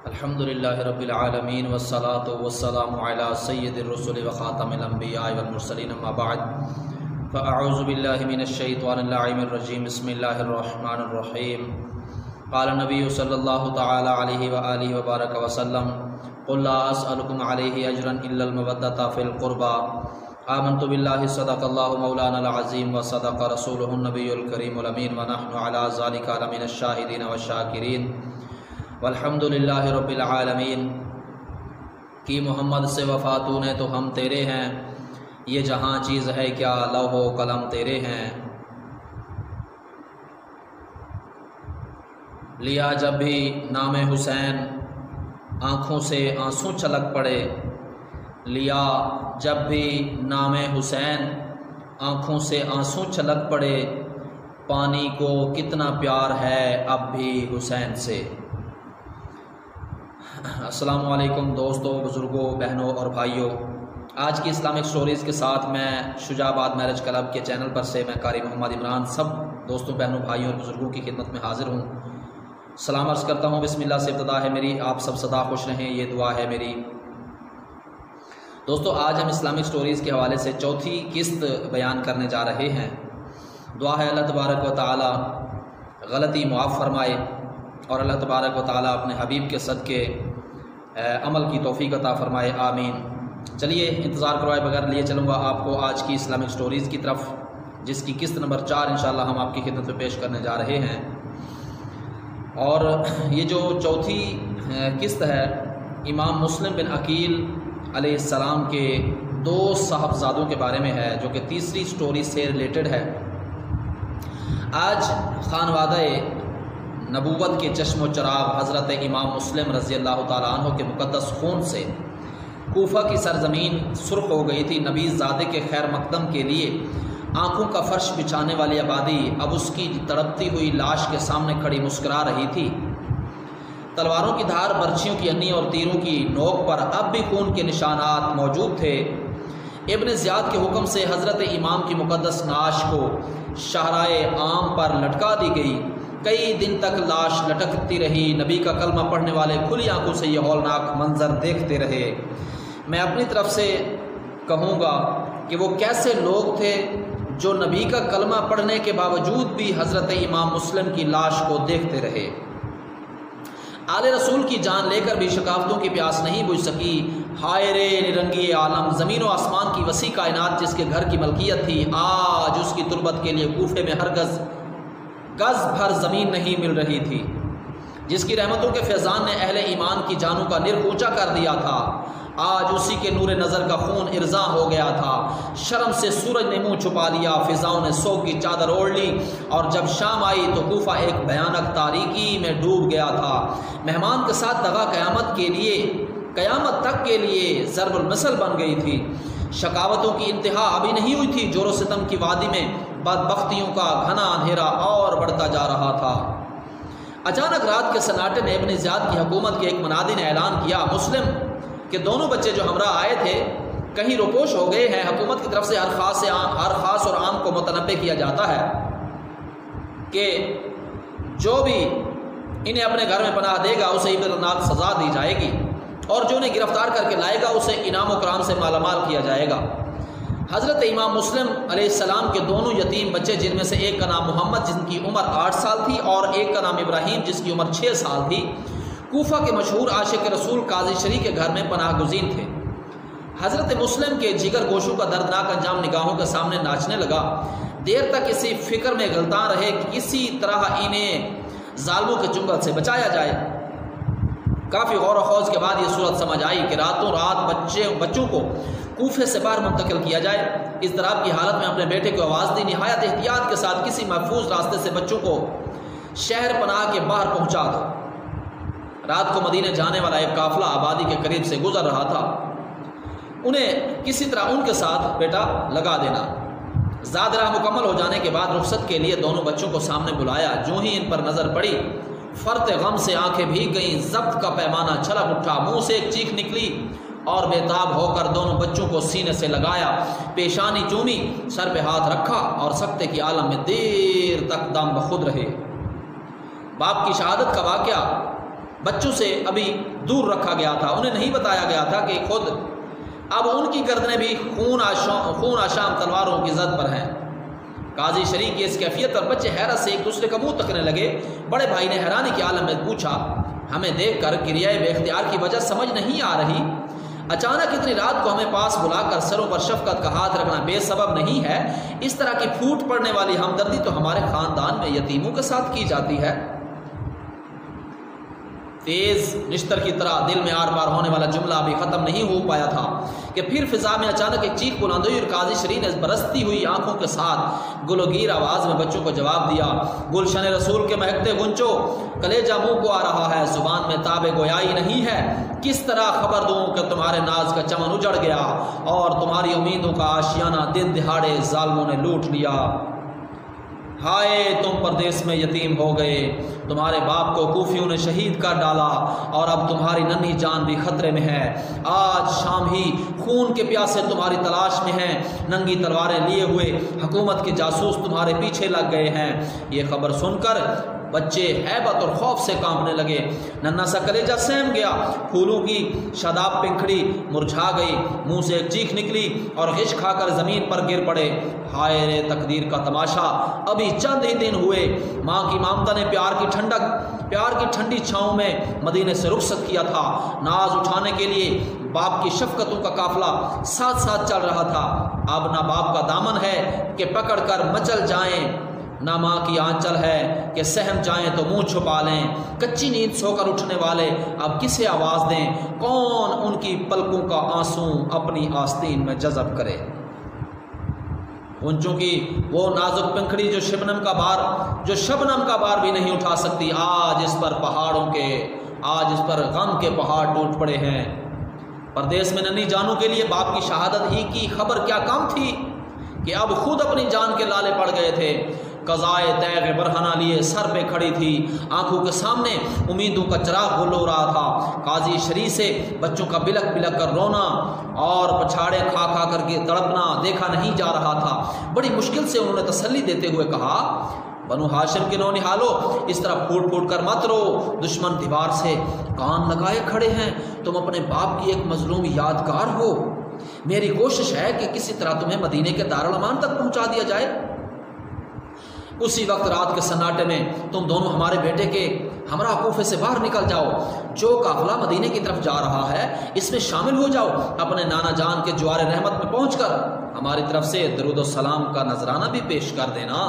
الحمدللہ رب العالمین والصلاة والسلام علی سید الرسل وخاتم الانبیاء والمرسلین اما بعد فاعوذ باللہ من الشیطان اللعین الرجیم بسم اللہ الرحمن الرحیم قال النبی صلی اللہ تعالی علیہ وآلہ وبارک وسلم قل لا اسألکم علیہ اجرا الا المودۃ فی القربى آمنت باللہ صدق اللہ مولانا العظیم وصدق رسولہ النبی الکریم الامین ونحن علی ذلک لمن الشاہدین والشاکرین والحمدللہ رب العالمین کی محمد سے وفا تو نے تو ہم تیرے ہیں، یہ جہاں چیز ہے کیا لوح و قلم تیرے ہیں۔ لیا جب بھی نام حسین آنکھوں سے آنسو چھلک پڑے، لیا جب بھی نام حسین آنکھوں سے آنسو چھلک پڑے، پانی کو کتنا پیار ہے اب بھی حسین سے۔ السلام علیکم دوستوں، بزرگوں، بہنوں اور بھائیوں، آج کی اسلامک سٹوریز کے ساتھ میں شجاع آباد میرج کلب کے چینل پر سے میں قاری محمد عمران سب دوستوں، بہنوں، بھائیوں اور بزرگوں کی خدمت میں حاضر ہوں۔ سلام عرض کرتا ہوں، بسم اللہ سے ابتدا ہے میری، آپ سب سدا خوش رہیں، یہ دعا ہے میری۔ دوستو، آج ہم اسلامک سٹوریز کے حوالے سے چوتھی قسط بیان کرنے جا رہے ہیں۔ دعا ہے اللہ تبارک و تعالی غلطی معاف فرمائے اور اللہ تبارک و تعالی اپنے حبیب کے صدقے عمل کی توفیق عطا فرمائے، آمین۔ چلیے انتظار کروائے بغیر لیے چلوں گا آپ کو آج کی اسلامک سٹوریز کی طرف، جس کی قسط نمبر 4 انشاءاللہ ہم آپ کی خدمت میں پیش کرنے جا رہے ہیں۔ اور یہ جو چوتھی قسط ہے، امام مسلم بن عقیل علیہ السلام کے 2 صاحبزادوں کے بارے میں ہے، جو کہ تیسری سٹوری سے ریلیٹڈ ہے۔ آج خانوادہ نبوت کے چشم و چراغ حضرت امام مسلم رضی اللہ تعالیٰ عنہ کے مقدس خون سے کوفہ کی سرزمین سرخ ہو گئی تھی۔ نبی زادے کے خیر مقدم کے لیے آنکھوں کا فرش بچھانے والی آبادی اب اس کی تڑپتی ہوئی لاش کے سامنے کھڑی مسکرا رہی تھی۔ تلواروں کی دھار، برچھیوں کی انی اور تیروں کی نوک پر اب بھی خون کے نشانات موجود تھے۔ ابن زیاد کے حکم سے حضرت امام کی مقدس نعش کو شاہراہ عام پر لٹکا دی گئی۔ کئی دن تک لاش لٹکتی رہی۔ نبی کا کلمہ پڑھنے والے کھلی آنکھوں سے یہ ہولناک منظر دیکھتے رہے۔ میں اپنی طرف سے کہوں گا کہ وہ کیسے لوگ تھے جو نبی کا کلمہ پڑھنے کے باوجود بھی حضرت امام مسلم کی لاش کو دیکھتے رہے۔ آل رسول کی جان لے کر بھی شکافتوں کی پیاس نہیں بجھ سکی۔ ہائے رے نرنگی عالم، زمین و آسمان کی وسیع کائنات جس کے گھر کی ملکیت تھی، آج اس کی تربت کے لیے کوفے میں ہرگز گز بھر زمین نہیں مل رہی تھی۔ جس کی رحمتوں کے فیضان نے اہل ایمان کی جانوں کا نر اونچا کر دیا تھا، آج اسی کے نور نظر کا خون ارزاں ہو گیا تھا۔ شرم سے سورج نے منہ چھپا لیا، فضاؤں نے سوگ کی چادر اوڑھ لی، اور جب شام آئی تو کوفہ ایک بھیانک تاریکی میں ڈوب گیا تھا۔ مہمان کے ساتھ دغا قیامت تک کے لیے ضرب المثل بن گئی تھی۔ شکاوتوں کی انتہا ابھی نہیں ہوئی تھی۔ جور و ستم کی وادی میں بدبختیوں کا گھنا اندھیرا اور بڑھتا جا رہا تھا۔ اچانک رات کے سناٹے نے ابن زیاد کی حکومت کے ایک منادی نے اعلان کیا، مسلم کے دونوں بچے جو ہمراہ آئے تھے کہیں روپوش ہو گئے ہیں۔ حکومت کی طرف سے ہر خاص اور عام کو متنبع کیا جاتا ہے کہ جو بھی انہیں اپنے گھر میں پناہ دے گا اسے عبرتناک سزا دی جائے گی، اور جو انہیں گرفتار کر کے لائے گا اسے انعام و کرام سے مالا مال کیا جائے گا۔ حضرت امام مسلم علیہ السلام کے دونوں یتیم بچے، جن میں سے ایک کا نام محمد جن کی عمر 8 سال تھی اور ایک کا نام ابراہیم جس کی عمر 6 سال تھی، کوفہ کے مشہور عاشق رسول قاضی شری کے گھر میں پناہ گزین تھے۔ حضرت مسلم کے جگر گوشوں کا دردناک انجام نگاہوں کے سامنے ناچنے لگا۔ دیر تک اسی فکر میں غلطاں رہے کہ کسی طرح انہیں ظالموں کے چنگل سے بچایا جائے۔ کافی غور و خوض کے بعد یہ صورت سمجھ آئی کہ راتوں رات بچوں کو کوفے سے باہر منتقل کیا جائے۔ اضطراب کی حالت میں اپنے بیٹے کو آواز دی، نہایت احتیاط کے ساتھ کسی محفوظ راستے سے بچوں کو شہر پناہ کے باہر پہنچا دو۔ رات کو مدینے جانے والا ایک قافلہ آبادی کے قریب سے گزر رہا تھا، انہیں کسی طرح ان کے ساتھ بیٹا لگا دینا۔ زاد راہ مکمل ہو جانے کے بعد رخصت کے لیے دونوں بچوں کو سامنے بلایا۔ جو ہی ان پر نظر پڑی، فرط غم سے آنکھیں بھیگ گئیں، ضبط کا پیمانہ چھلک اٹھا، منہ سے ایک چیخ نکلی اور بےتاب ہو کر دونوں بچوں کو سینے سے لگایا، پیشانی چومی، سر پہ ہاتھ رکھا اور سکتے کی عالم میں دیر تک دم بخود رہے۔ باپ کی شہادت کا واقعہ بچوں سے ابھی دور رکھا گیا تھا، انہیں نہیں بتایا گیا تھا کہ خود اب ان کی گردنیں بھی خون آشام تلواروں کی زد پر ہیں۔ قاضی شریف کی اس کیفیت پر بچے حیرت سے ایک دوسرے کا منہ تکنے لگے۔ بڑے بھائی نے حیرانی کے عالم میں پوچھا، ہمیں دیکھ کر کریائے بے اختیار کی وجہ سمجھ نہیں آ رہی؟ اچانک اتنی رات کو ہمیں پاس بلا کر سروں پر شفقت کا ہاتھ رکھنا بے سبب نہیں ہے۔ اس طرح کی پھوٹ پڑنے والی ہمدردی تو ہمارے خاندان میں یتیموں کے ساتھ کی جاتی ہے۔ تیز نشتر کی طرح دل میں آر پار ہونے والا جملہ ابھی ختم نہیں ہو پایا تھا کہ پھر فضا میں اچانک ایک چیخ بلند ہوئی اور قاضی شریف نے برستی ہوئی آنکھوں کے ساتھ گلوگیر آواز میں بچوں کو جواب دیا، گلشن رسول کے مہکتے گنچو، کلیجہ منہ کو آ رہا ہے، زبان میں تاب گویائی نہیں ہے، کس طرح خبر دوں کہ تمہارے ناز کا چمن اجڑ گیا اور تمہاری امیدوں کا آشیانہ دن دہاڑے ظالموں نے لوٹ لیا۔ ہائے تم پردیس میں یتیم ہو گئے، تمہارے باپ کو کوفیوں نے شہید کر ڈالا اور اب تمہاری ننھی جان بھی خطرے میں ہے۔ آج شام ہی خون کے پیاسے تمہاری تلاش میں ہیں، ننگی تلواریں لیے ہوئے حکومت کے جاسوس تمہارے پیچھے لگ گئے ہیں۔ یہ خبر سن کر بچے ہیبت اور خوف سے کانپنے لگے، ننھا سا کلیجہ سہم گیا، پھولوں کی شاداب پنکھڑی مرجھا گئی، منہ سے ایک چیخ نکلی اور غش کھا کر زمین پر گر پڑے۔ ہائے رے تقدیر کا تماشا، ابھی چند ہی دن ہوئے ماں کی مامتا نے پیار کی ٹھنڈی چھاؤں میں مدینے سے رخصت کیا تھا، ناز اٹھانے کے لیے باپ کی شفقتوں کا قافلہ ساتھ ساتھ چل رہا تھا۔ اب نہ باپ کا دامن ہے کہ پکڑ کر مچل جائیں، نہ ماں کی آنچل ہے کہ سہم جائیں تو منہ چھپا لیں۔ کچی نیند سو کر اٹھنے والے اب کسے آواز دیں؟ کون ان کی پلکوں کا آنسو اپنی آستین میں جذب کرے؟ ان کی وہ نازک پنکھڑی جو شبنم کا بار بھی نہیں اٹھا سکتی، آج اس پر غم کے پہاڑ ٹوٹ پڑے ہیں۔ پردیس میں ننھی جانوں کے لیے باپ کی شہادت ہی کی خبر کیا کم تھی کہ اب خود اپنی جان کے لالے پڑ گئے تھے۔ قضائے تیغ برہنہ لیے سر پہ کھڑی تھی، آنکھوں کے سامنے امیدوں کا چراغ گل ہو رہا تھا۔ قاضی شریف سے بچوں کا بلک بلک کر رونا اور پچھاڑے کھا کھا کر کے تڑپنا دیکھا نہیں جا رہا تھا۔ بڑی مشکل سے انہوں نے تسلی دیتے ہوئے کہا، بنو ہاشم کے نونہالو، اس طرح پھوٹ پھوٹ کر مت رو، دشمن دیوار سے کان لگائے کھڑے ہیں، تم اپنے باپ کی ایک مظلوم یادگار ہو۔ میری کوشش ہے کہ کسی طرح تمہیں مدینے کے دارالامان تک پہنچا دیا جائے۔ اسی وقت رات کے سناٹے میں تم دونوں ہمارے بیٹے کے ہمراہ کوفے سے باہر نکل جاؤ، جو قافلہ مدینے کی طرف جا رہا ہے اس میں شامل ہو جاؤ، اپنے نانا جان کے جوار رحمت میں پہنچ کر ہماری طرف سے درود و سلام کا نذرانہ بھی پیش کر دینا۔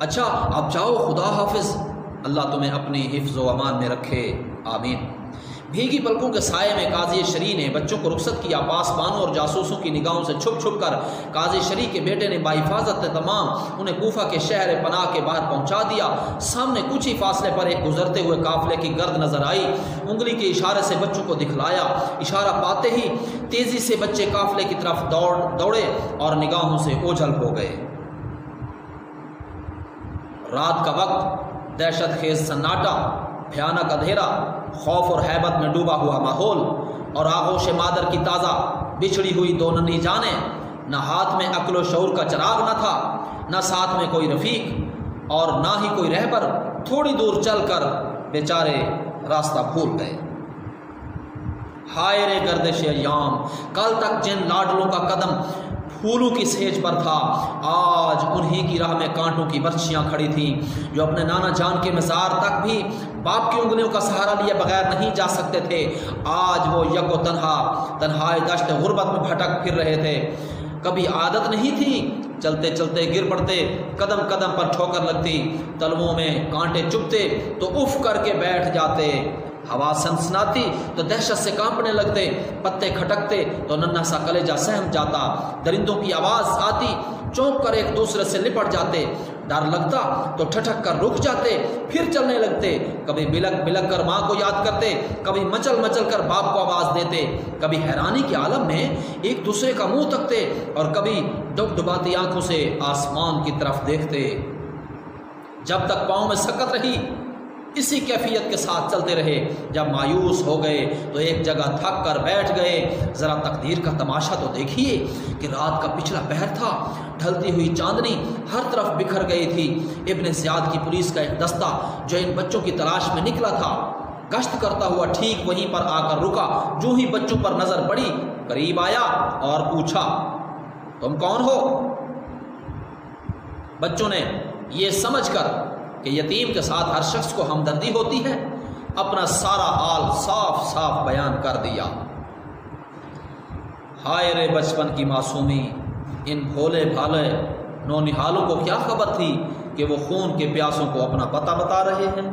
اچھا اب جاؤ، خدا حافظ، اللہ تمہیں اپنی حفظ و امان میں رکھے، آمین۔ بھیگی پلکوں کے سائے میں قاضی شریف نے بچوں کو رخصت کیا۔ پاسبانوں اور جاسوسوں کی نگاہوں سے چھپ چھپ کر قاضی شریف کے بیٹے نے بحفاظت تمام انہیں کوفہ کے شہر پناہ کے باہر پہنچا دیا۔ سامنے کچھ ہی فاصلے پر ایک گزرتے ہوئے قافلے کی گرد نظر آئی، انگلی کے اشارے سے بچوں کو دکھلایا۔ اشارہ پاتے ہی تیزی سے بچے قافلے کی طرف دوڑے اور نگاہوں سے اوجھل ہو گئے۔ رات کا وقت، دہشت خیز سناٹا، بھیانک اندھیرا، خوف اور ہیبت میں ڈوبا ہوا ماحول، اور آغوش مادر کی تازہ بچھڑی ہوئی دو ننھی جانیں۔ نہ ہاتھ میں عقل و شعور کا چراغ نہ تھا، نہ ساتھ میں کوئی رفیق اور نہ ہی کوئی رہبر۔ تھوڑی دور چل کر بیچارے راستہ بھول گئے۔ ہائے رے گردش ایام، کل تک جن لاڈلوں کا قدم پھولوں کی سیج پر تھا، آج انہی کی راہ میں کانٹوں کی برچھیاں کھڑی تھیں، جو اپنے نانا جان کے مزار تک بھی باپ کی انگلیوں کا سہارا لیے بغیر نہیں جا سکتے تھے۔ آج وہ یک و تنہائی دشت غربت میں بھٹک پھر رہے تھے۔ کبھی عادت نہیں تھی، چلتے چلتے گر پڑتے، قدم قدم پر ٹھوکر لگتی، تلووں میں کانٹے چبھتے تو اف کر کے بیٹھ جاتے، ہوا سنسناتی تو دہشت سے کانپنے لگتے، پتے کھٹکتے تو ننھا سا کلیجہ سہم جاتا، درندوں کی آواز آتی چونک کر ایک دوسرے سے لپٹ جاتے، ڈر لگتا تو ٹھٹک کر رک جاتے، پھر چلنے لگتے، کبھی بلک بلک کر ماں کو یاد کرتے، کبھی مچل مچل کر باپ کو آواز دیتے، کبھی حیرانی کے عالم میں ایک دوسرے کا منہ تکتے اور کبھی ڈبڈباتی آنکھوں سے آسمان کی طرف دیکھتے۔ جب تک پاؤں میں سکت رہی اسی کیفیت کے ساتھ چلتے رہے، جب مایوس ہو گئے تو ایک جگہ تھک کر بیٹھ گئے۔ ذرا تقدیر کا تماشا تو دیکھیے کہ رات کا پچھلا پہر تھا، ڈھلتی ہوئی چاندنی ہر طرف بکھر گئی تھی۔ ابن زیاد کی پولیس کا ایک دستہ جو ان بچوں کی تلاش میں نکلا تھا گشت کرتا ہوا ٹھیک وہیں پر آ کر رکا، جو ہی بچوں پر نظر پڑی قریب آیا اور پوچھا تم کون ہو؟ بچوں نے یہ سمجھ کر کہ یتیم کے ساتھ ہر شخص کو ہمدردی ہوتی ہے اپنا سارا حال صاف صاف بیان کر دیا۔ ہائے رے بچپن کی معصومی، ان بھولے بھالے نونہالوں کو کیا خبر تھی کہ وہ خون کے پیاسوں کو اپنا پتہ بتا رہے ہیں۔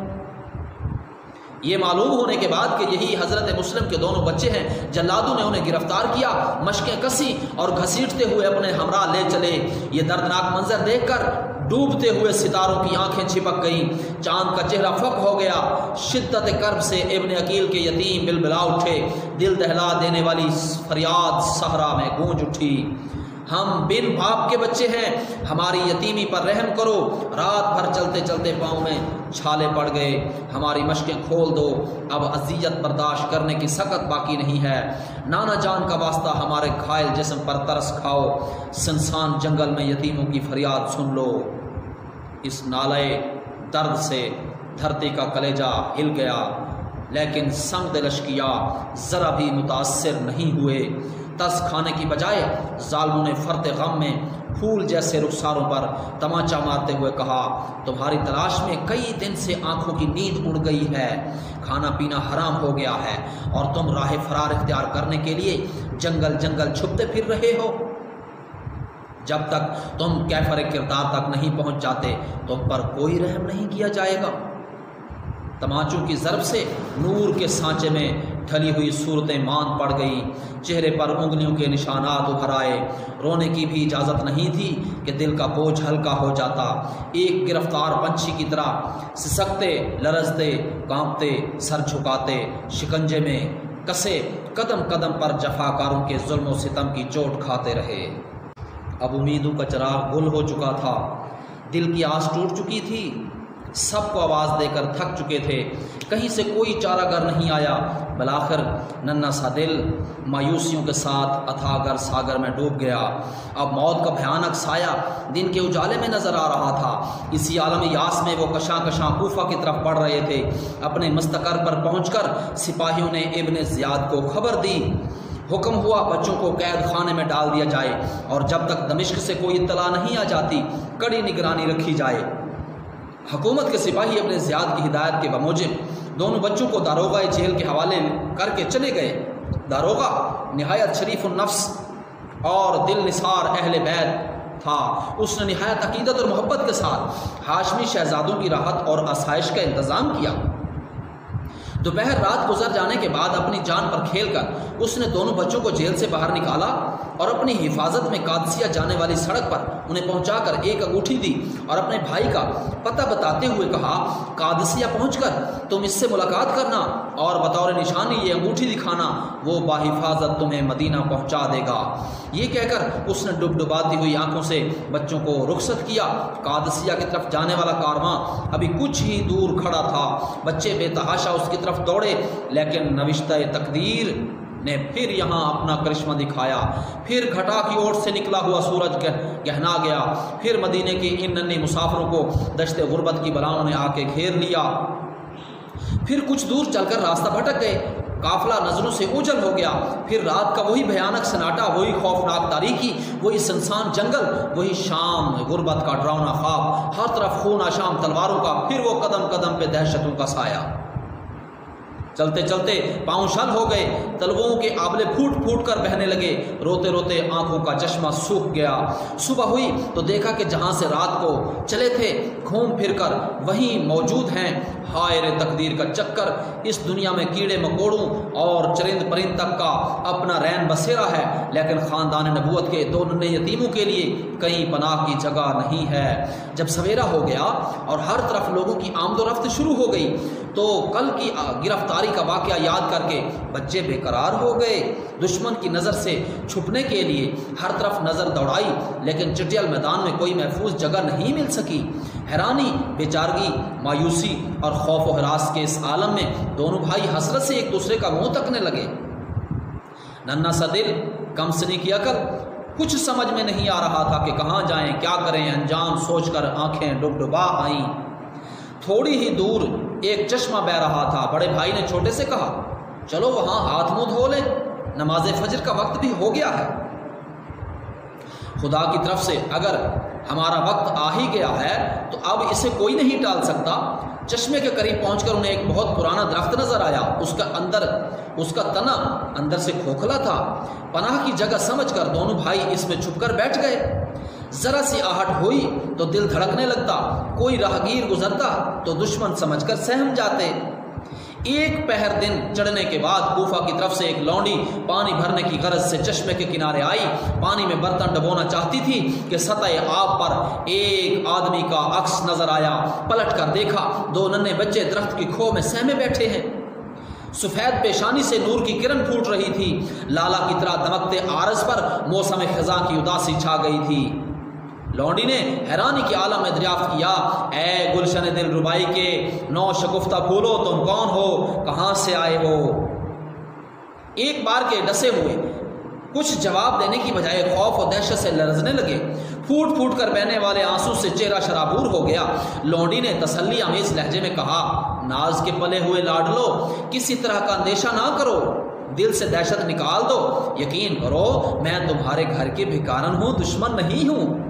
یہ معلوم ہونے کے بعد کہ یہی حضرت مسلم کے دونوں بچے ہیں، جلادوں نے انہیں گرفتار کیا، مشقیں کسی اور گھسیٹتے ہوئے اپنے ہمراہ لے چلے۔ یہ دردناک منظر دیکھ کر ڈوبتے ہوئے ستاروں کی آنکھیں چھپک گئیں، چاند کا چہرہ فک ہو گیا۔ شدت کرب سے ابن عقیل کے یتیم بلبلا اٹھے، دل دہلا دینے والی فریاد صحرا میں گونج اٹھی، ہم بن باپ کے بچے ہیں، ہماری یتیمی پر رحم کرو۔ رات بھر چلتے چلتے پاؤں میں چھالے پڑ گئے، ہماری مشقیں کھول دو، اب اذیت برداشت کرنے کی سخت باقی نہیں ہے۔ نانا جان کا واسطہ ہمارے گھائل جسم پر ترس کھاؤ، سنسان جنگل میں یتیموں کی فریاد سن لو۔ اس نالے درد سے دھرتی کا کلیجہ ہل گیا، لیکن سنگ دل اشقیاء ذرا بھی متاثر نہیں ہوئے۔ ترس کھانے کی بجائے ظالموں نے فرط غم میں پھول جیسے رخساروں پر تماچا مارتے ہوئے کہا تمہاری تلاش میں کئی دن سے آنکھوں کی نیند اڑ گئی ہے، کھانا پینا حرام ہو گیا ہے اور تم راہ فرار اختیار کرنے کے لیے جنگل جنگل چھپتے پھر رہے ہو۔ جب تک تم کیفر کردار تک نہیں پہنچ جاتے تم پر کوئی رحم نہیں کیا جائے گا۔ تماچوں کی ضرب سے نور کے سانچے میں ڈھلی ہوئی صورتیں ماند پڑ گئیں، چہرے پر انگلیوں کے نشانات ابھر آئے۔ رونے کی بھی اجازت نہیں تھی کہ دل کا بوجھ ہلکا ہو جاتا۔ ایک گرفتار پنچھی کی طرح سسکتے، لرزتے، کانپتے، سر جھکاتے، شکنجے میں کسے قدم قدم پر جفاکاروں کے ظلم و ستم کی چوٹ کھاتے رہے۔ اب امیدوں کا چراغ گل ہو چکا تھا، دل کی آس ٹوٹ چکی تھی، سب کو آواز دے کر تھک چکے تھے، کہیں سے کوئی چارہ گر نہیں آیا۔ بالآخر ننھا سا دل مایوسیوں کے ساتھ اتھاگر ساگر میں ڈوب گیا۔ اب موت کا بھیانک سایہ دن کے اجالے میں نظر آ رہا تھا۔ اسی عالم یاس میں وہ کشاں کشاں کوفہ کی طرف بڑھ رہے تھے۔ اپنے مستقر پر پہنچ کر سپاہیوں نے ابن زیاد کو خبر دی، حکم ہوا بچوں کو قید خانے میں ڈال دیا جائے اور جب تک دمشق سے کوئی اطلاع نہیں آ جاتی کڑی نگرانی رکھی جائے۔ حکومت کے سپاہی ابن زیاد کی ہدایت کے بموجب دونوں بچوں کو داروغہ جیل کے حوالے کر کے چلے گئے۔ داروغہ نہایت شریف النفس اور دل نثار اہل بیت تھا۔ اس نے نہایت عقیدت اور محبت کے ساتھ ہاشمی شہزادوں کی راحت اور آسائش کا انتظام کیا۔ دوپہر رات گزر جانے کے بعد اپنی جان پر کھیل کر اس نے دونوں بچوں کو جیل سے باہر نکالا اور اپنی حفاظت میں قادسیہ جانے والی سڑک پر انہیں پہنچا کر ایک انگوٹھی دی اور اپنے بھائی کا پتہ بتاتے ہوئے کہا قادسیہ پہنچ کر تم اس سے ملاقات کرنا اور بطور نشانی یہ انگوٹھی دکھانا، وہ باحفاظت تمہیں مدینہ پہنچا دے گا۔ یہ کہہ کر اس نے ڈبڈباتی ہوئی آنکھوں سے بچوں کو رخصت کیا۔ قادسیہ کی طرف جانے والا کارواں ابھی کچھ ہی دور کھڑا تھا۔ بچے بے تحاشا اس کی طرف دوڑے، لیکن نوشتہ تقدیر نے پھر یہاں اپنا کرشمہ دکھایا۔ پھر گھٹا کی اوٹ سے نکلا ہوا سورج گہنا گیا، پھر مدینے کے ان ننھے مسافروں کو دشت غربت کی بلاؤں نے آ کے گھیر لیا۔ پھر کچھ دور چل کر راستہ بھٹک گئے، قافلہ نظروں سے اوجھل ہو گیا۔ پھر رات کا وہی بھیانک سناٹا، وہی خوفناک تاریکی، وہی سنسان جنگل، وہی شام غربت کا ڈراؤنا خواب، ہر طرف خون آشام تلواروں کا، پھر وہ قدم قدم پہ دہشتوں کا سایہ۔ چلتے چلتے پاؤں شل ہو گئے، تلوؤں کے آبلے پھوٹ پھوٹ کر بہنے لگے، روتے روتے آنکھوں کا چشمہ سوکھ گیا۔ صبح ہوئی تو دیکھا کہ جہاں سے رات کو چلے تھے گھوم پھر کر وہیں موجود ہیں۔ ہائے رے تقدیر کا چکر، اس دنیا میں کیڑے مکوڑوں اور چرند پرند تک کا اپنا رین بسیرا ہے، لیکن خاندان نبوت کے دو ننھے یتیموں کے لیے کہیں پناہ کی جگہ نہیں ہے۔ جب سویرا ہو گیا اور ہر طرف لوگوں کی آمد و رفت شروع ہو گئی تو کل کی گرفتاری کا واقعہ یاد کر کے بچے بے قرار ہو گئے۔ دشمن کی نظر سے چھپنے کے لیے ہر طرف نظر دوڑائی، لیکن چٹیل میدان میں کوئی محفوظ جگہ نہیں مل سکی۔ حیرانی، بے چارگی، مایوسی اور خوف و ہراس کے اس عالم میں دونوں بھائی حسرت سے ایک دوسرے کا منہ تکنے لگے۔ ننھا سا دل، کم سنی کی عقل، کچھ سمجھ میں نہیں آ رہا تھا کہ کہاں جائیں، کیا کریں۔ انجام سوچ کر آنکھیں ڈبڈبا آئیں۔ تھوڑی ہی دور ایک چشمہ بہ رہا تھا۔ بڑے بھائی نے چھوٹے سے کہا چلو وہاں ہاتھ منہ دھو لیں، نماز فجر کا وقت بھی ہو گیا ہے۔ خدا کی طرف سے اگر ہمارا وقت آ ہی گیا ہے تو اب اسے کوئی نہیں ٹال سکتا۔ چشمے کے قریب پہنچ کر انہیں ایک بہت پرانا درخت نظر آیا، اس کا تنا اندر سے کھوکھلا تھا۔ پناہ کی جگہ سمجھ کر دونوں بھائی اس میں چھپ کر بیٹھ گئے۔ ذرا سی آہٹ ہوئی تو دل دھڑکنے لگتا، کوئی راہگیر گزرتا تو دشمن سمجھ کر سہم جاتے۔ ایک پہر دن چڑھنے کے بعد کوفہ کی طرف سے ایک لونڈی پانی بھرنے کی غرض سے چشمے کے کنارے آئی۔ پانی میں برتن ڈبونا چاہتی تھی کہ سطح آب پر ایک آدمی کا عکس نظر آیا۔ پلٹ کر دیکھا، دو ننھے بچے درخت کی کھو میں سہمے بیٹھے ہیں۔ سفید پیشانی سے نور کی کرن پھوٹ رہی تھی، لالا کی طرح دمکتے عارض پر موسم خزاں کی اداسی چھا گئی تھی۔ لونڈی نے حیرانی کے عالم میں دریافت کیا، اے گلشن دل ربائی کے نو شگفتہ پھولو، تم کون ہو، کہاں سے آئے ہو؟ ایک بار کے ڈسے ہوئے کچھ جواب دینے کی بجائے خوف و دہشت سے لرزنے لگے۔ پھوٹ پھوٹ کر بہنے والے آنسو سے چہرہ شرابور ہو گیا۔ لونڈی نے تسلی آمیز لہجے میں کہا، ناز کے پلے ہوئے لاڈلو، کسی طرح کا اندیشہ نہ کرو، دل سے دہشت نکال دو، یقین کرو میں تمہارے گھر کے بھکارن ہوں، دشمن نہیں ہوں۔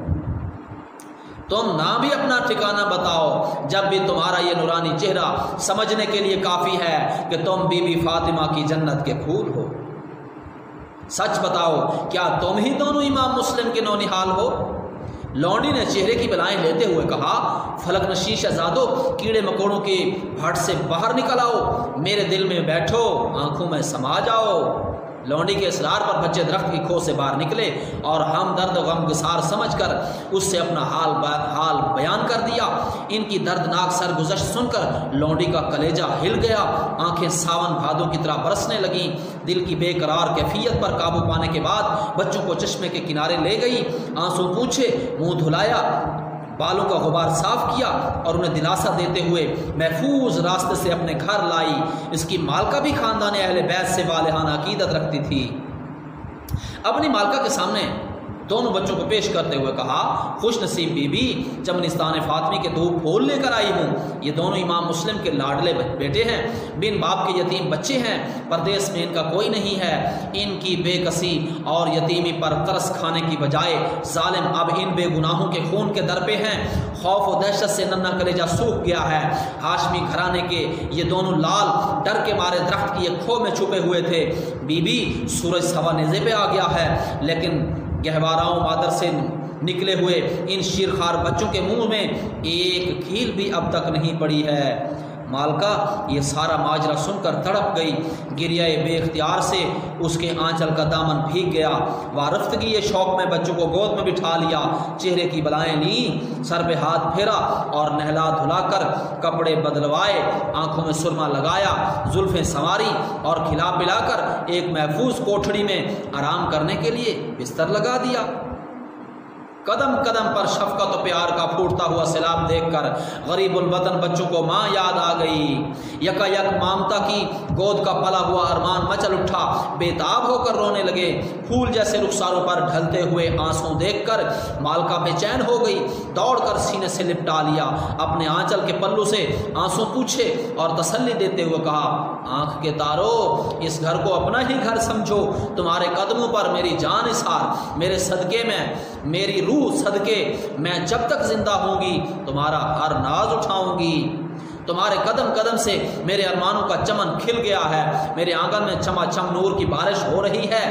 تم نہ بھی اپنا ٹھکانہ بتاؤ، جب بھی تمہارا یہ نورانی چہرہ سمجھنے کے لیے کافی ہے کہ تم بی بی فاطمہ کی جنت کے پھول ہو۔ سچ بتاؤ، کیا تم ہی دونوں امام مسلم کے نونہال ہو؟ لونڈی نے چہرے کی بلائیں لیتے ہوئے کہا، فلک نشی شہزادو، کیڑے مکوڑوں کے بھٹ سے باہر نکل آؤ، میرے دل میں بیٹھو، آنکھوں میں سما جاؤ۔ لونڈی کے اصرار پر بچے درخت کی کھو سے باہر نکلے اور ہم درد غم گسار سمجھ کر اس سے اپنا حال بیان کر دیا۔ ان کی دردناک سرگزشت سن کر لونڈی کا کلیجہ ہل گیا، آنکھیں ساون بھادوں کی طرح برسنے لگیں۔ دل کی بے قرار کیفیت پر قابو پانے کے بعد بچوں کو چشمے کے کنارے لے گئی، آنسو پوچھے، منہ دھلایا، بالوں کا غبار صاف کیا اور انہیں دلاسا دیتے ہوئے محفوظ راستے سے اپنے گھر لائی۔ اس کی مالکہ بھی خاندان اہل بیت سے والہانہ عقیدت رکھتی تھی۔ اپنی مالکہ کے سامنے دونوں بچوں کو پیش کرتے ہوئے کہا، خوش نصیب بی بی، چمنستان فاطمی کے 2 پھول لے کر آئی ہوں۔ یہ دونوں امام مسلم کے لاڈلے بیٹے ہیں، بن باپ کے یتیم بچے ہیں، پردیس میں ان کا کوئی نہیں ہے۔ ان کی بے کسی اور یتیمی پر ترس کھانے کی بجائے ظالم اب ان بے گناہوں کے خون کے در پہ ہیں۔ خوف و دہشت سے ننھا کلیجہ سوکھ گیا ہے۔ ہاشمی گھرانے کے یہ دونوں لال ڈر کے مارے درخت کی ایک کھو میں چھپے ہوئے تھے۔ بی بی، سورج سوا نیزے پہ آ گیا ہے، لیکن گہواراؤں مادر سے نکلے ہوئے ان شیرخوار بچوں کے منہ میں ایک کھیل بھی اب تک نہیں پڑی ہے۔ مالکہ یہ سارا ماجرا سن کر تڑپ گئی، گریہ بے اختیار سے اس کے آنچل کا دامن بھیگ گیا۔ وارفتگی یہ شوق میں بچوں کو گود میں بٹھا لیا، چہرے کی بلائیں لیں، سر پہ ہاتھ پھیرا اور نہلا دھلا کر کپڑے بدلوائے، آنکھوں میں سرما لگایا، زلفیں سنواری اور کھلا پلا کر ایک محفوظ کوٹھڑی میں آرام کرنے کے لیے بستر لگا دیا۔ قدم قدم پر شفقت و پیار کا پھوٹتا ہوا سیلاب دیکھ کر غریب الوطن بچوں کو ماں یاد آ گئی۔ یکا یک مامتا کی گود کا پلا ہوا ارمان مچل اٹھا، بےتاب ہو کر رونے لگے۔ پھول جیسے رخساروں پر ڈھلتے ہوئے آنسو دیکھ کر مالکہ بے چین ہو گئی، دوڑ کر سینے سے لپٹا لیا، اپنے آنچل کے پلو سے آنسو پوچھے اور تسلی دیتے ہوئے کہا، آنکھ کے تارو، اس گھر کو اپنا ہی گھر سمجھو، تمہارے قدموں پر میری جان نثار، میرے صدقے میں، میری روح صدقے میں جب تک زندہ ہوں گی تمہارا ہر ناز اٹھاؤں گی۔ تمہارے قدم قدم سے میرے ارمانوں کا چمن کھل گیا ہے، میرے آنگن میں چما چم نور کی بارش ہو رہی ہے۔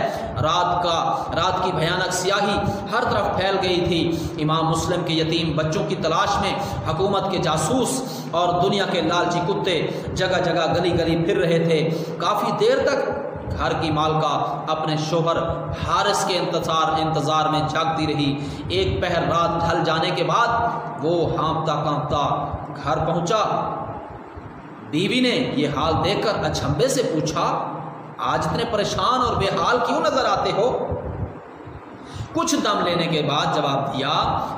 رات کی بھیانک سیاہی ہر طرف پھیل گئی تھی۔ امام مسلم کے یتیم بچوں کی تلاش میں حکومت کے جاسوس اور دنیا کے لالچی کتے جگہ جگہ گلی گلی پھر رہے تھے۔ کافی دیر تک گھر کی مالکہ اپنے شوہر حارث کے انتظار میں جاگتی رہی۔ ایک پہر رات ڈھل جانے کے بعد وہ ہانپتا کانپتا گھر پہنچا۔ بیوی نے یہ حال دیکھ کر اچھمبے سے پوچھا، آج اتنے پریشان اور بے حال کیوں نظر آتے ہو؟ کچھ دم لینے کے بعد جواب دیا،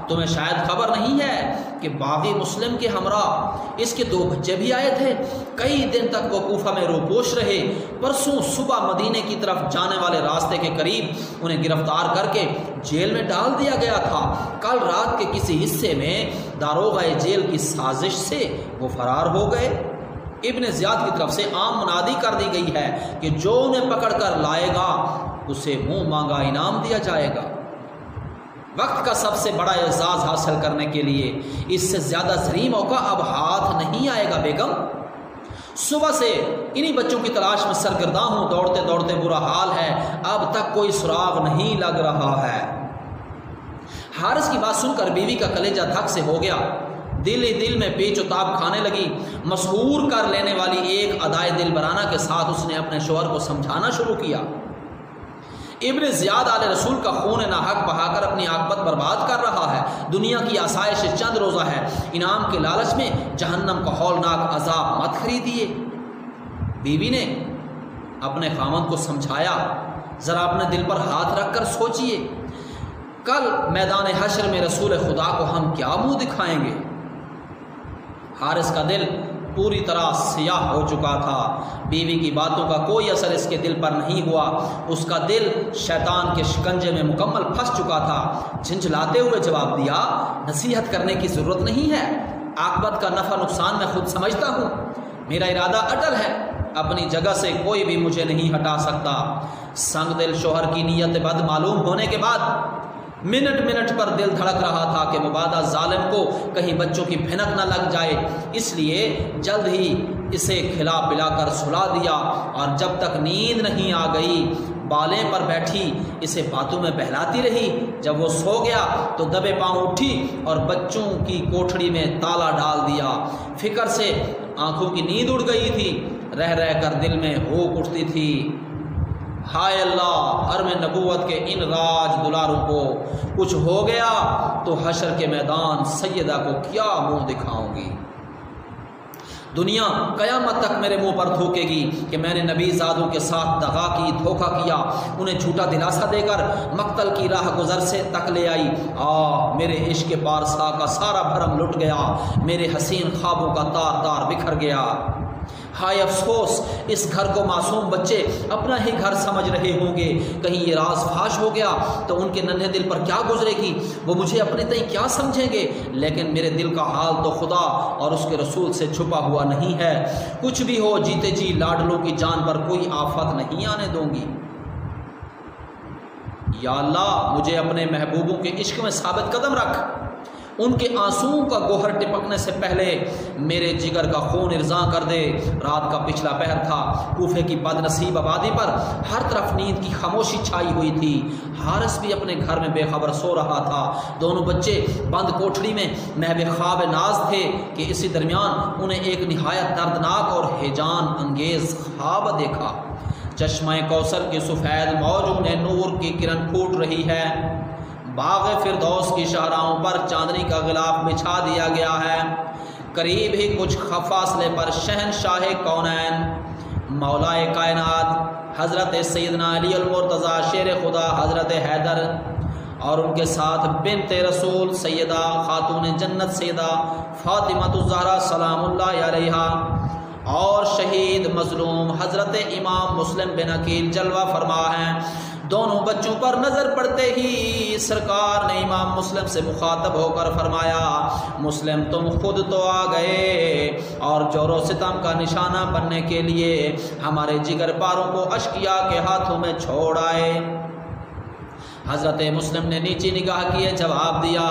تمہیں شاید خبر نہیں ہے کہ باغی مسلم کے ہمراہ اس کے 2 بچے بھی آئے تھے۔ کئی دن تک وہ کوفہ میں روپوش رہے، پرسوں صبح مدینے کی طرف جانے والے راستے کے قریب انہیں گرفتار کر کے جیل میں ڈال دیا گیا تھا۔ کل رات کے کسی حصے میں داروغہ جیل کی سازش سے وہ فرار ہو گئے۔ ابن زیاد کی طرف سے عام منادی کر دی گئی ہے کہ جو انہیں پکڑ کر لائے گا اسے منہ مانگا انعام دیا جائے گا۔ وقت کا سب سے بڑا اعزاز حاصل کرنے کے لیے اس سے زیادہ زرعی موقع اب ہاتھ نہیں آئے گا بیگم۔ صبح سے انہی بچوں کی تلاش میں سرگرداں ہوں، دوڑتے دوڑتے برا حال ہے، اب تک کوئی سراغ نہیں لگ رہا ہے۔ حارث کی بات سن کر بیوی کا کلیجہ دھک سے ہو گیا، دل ہی دل میں پیچ و تاب کھانے لگی۔ مسحور کر لینے والی ایک ادائے دل برانہ کے ساتھ اس نے اپنے شوہر کو سمجھانا شروع کیا۔ ابن زیاد آل رسول کا خون ناحق بہا کر اپنی عاقبت برباد کر رہا ہے، دنیا کی آسائش چند روزہ ہے، انعام کے لالچ میں جہنم کا ہولناک عذاب مت خریدیے۔ بیوی نے اپنے خاوند کو سمجھایا، ذرا اپنے دل پر ہاتھ رکھ کر سوچئے، کل میدان حشر میں رسول خدا کو ہم کیا منہ دکھائیں گے؟ حارث کا دل پوری طرح سیاہ ہو چکا تھا، بیوی کی باتوں کا کوئی اثر اس کے دل پر نہیں ہوا، اس کا دل شیطان کے شکنجے میں مکمل پھنس چکا تھا۔ جھنجھلاتے ہوئے جواب دیا، نصیحت کرنے کی ضرورت نہیں ہے، عاقبت کا نفع نقصان میں خود سمجھتا ہوں، میرا ارادہ اٹل ہے، اپنی جگہ سے کوئی بھی مجھے نہیں ہٹا سکتا۔ سنگ دل شوہر کی نیت بد معلوم ہونے کے بعد منٹ منٹ پر دل دھڑک رہا تھا کہ مبادا ظالم کو کہیں بچوں کی بھنک نہ لگ جائے، اس لیے جلد ہی اسے کھلا پلا کر سلا دیا، اور جب تک نیند نہیں آ گئی بالیں پر بیٹھی اسے باتوں میں بہلاتی رہی۔ جب وہ سو گیا تو دبے پاؤں اٹھی اور بچوں کی کوٹھڑی میں تالا ڈال دیا۔ فکر سے آنکھوں کی نیند اڑ گئی تھی، رہ رہ کر دل میں ہوک اٹھتی تھی، ہائے اللہ، عرم نبوت کے ان راج دلاروں کو کچھ ہو گیا تو حشر کے میدان سیدہ کو کیا منہ دکھاؤں گی؟ دنیا قیامت تک میرے منہ پر تھوکے گی کہ میں نے نبی زادوں کے ساتھ دغا کی، دھوکہ کیا، انہیں جھوٹا دلاسا دے کر مقتل کی راہ گزر سے تک لے آئی۔ میرے عشق پارسا کا سارا بھرم لٹ گیا، میرے حسین خوابوں کا تار تار بکھر گیا۔ ہائے افسوس، اس گھر کو معصوم بچے اپنا ہی گھر سمجھ رہے ہوں گے، کہیں یہ راز فاش ہو گیا تو ان کے ننھے دل پر کیا گزرے گی، وہ مجھے اپنے تئیں کیا سمجھیں گے؟ لیکن میرے دل کا حال تو خدا اور اس کے رسول سے چھپا ہوا نہیں ہے، کچھ بھی ہو جیتے جی لاڈلوں کی جان پر کوئی آفت نہیں آنے دوں گی۔ یا اللہ، مجھے اپنے محبوبوں کے عشق میں ثابت قدم رکھ، ان کے آنسوؤں کا گوہر ٹپکنے سے پہلے میرے جگر کا خون ارزاں کر دے۔ رات کا پچھلا پہر تھا، کوفے کی بد نصیب آبادی پر ہر طرف نیند کی خاموشی چھائی ہوئی تھی۔ حارث بھی اپنے گھر میں بے خبر سو رہا تھا، دونوں بچے بند کوٹھڑی میں محو خواب ناز تھے کہ اسی درمیان انہیں ایک نہایت دردناک اور ہیجان انگیز خواب دیکھا۔ چشمہ کوثر کی سفید موجوں میں نور کی کرن پھوٹ رہی ہے، باغ فردوس کی شاہراہوں پر چاندنی کا غلاف بچھا دیا گیا ہے، قریب ہی کچھ فاصلے پر شہنشاہ کونین مولائے کائنات حضرت سیدنا علی المرتضیٰ شیر خدا حضرت حیدر اور ان کے ساتھ بنت رسول سیدہ خاتون جنت سیدہ فاطمہ الزہرا سلام اللہ علیہا اور شہید مظلوم حضرت امام مسلم بن عقیل جلوہ فرما ہیں۔ دونوں بچوں پر نظر پڑتے ہی سرکار نے امام مسلم سے مخاطب ہو کر فرمایا، مسلم تم خود تو آ گئے اور جور و ستم کا نشانہ بننے کے لیے ہمارے جگر پاروں کو اشقیاء کے ہاتھوں میں چھوڑ آئے۔ حضرت مسلم نے نیچی نگاہ کیے جواب دیا،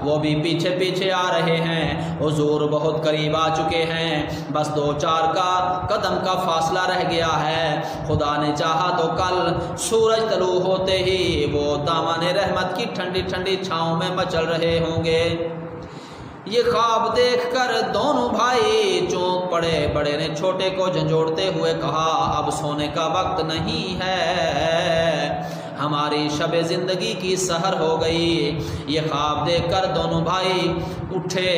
وہ بھی پیچھے پیچھے آ رہے ہیں، حضور بہت قریب آ چکے ہیں، بس 2-4 قدم کا فاصلہ رہ گیا ہے، خدا نے چاہا تو کل سورج طلوع ہوتے ہی وہ دامن رحمت کی ٹھنڈی ٹھنڈی چھاؤں میں مچل رہے ہوں گے۔ یہ خواب دیکھ کر دونوں بھائی چونک پڑے، بڑے نے چھوٹے کو جھنجھوڑتے ہوئے کہا، اب سونے کا وقت نہیں ہے، ہماری شب زندگی کی سحر ہو گئی۔ یہ خواب دیکھ کر دونوں بھائی اٹھے،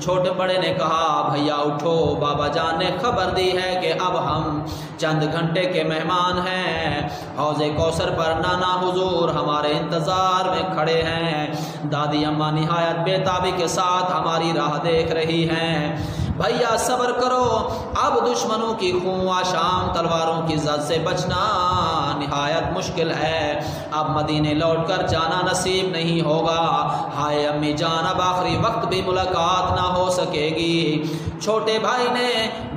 چھوٹے بڑے نے کہا، بھیا اٹھو، بابا جان نے خبر دی ہے کہ اب ہم چند گھنٹے کے مہمان ہیں، حوض کوثر پر نانا حضور ہمارے انتظار میں کھڑے ہیں، دادی اماں نہایت بے تابی کے ساتھ ہماری راہ دیکھ رہی ہیں، بھیا صبر کرو، اب دشمنوں کی خون آشام تلواروں کی زد سے بچنا نہایت مشکل ہے، اب مدینے لوٹ کر جانا نصیب نہیں ہوگا، ہائے امی جان اب آخری وقت بھی ملاقات نہ ہو سکے گی۔ چھوٹے بھائی نے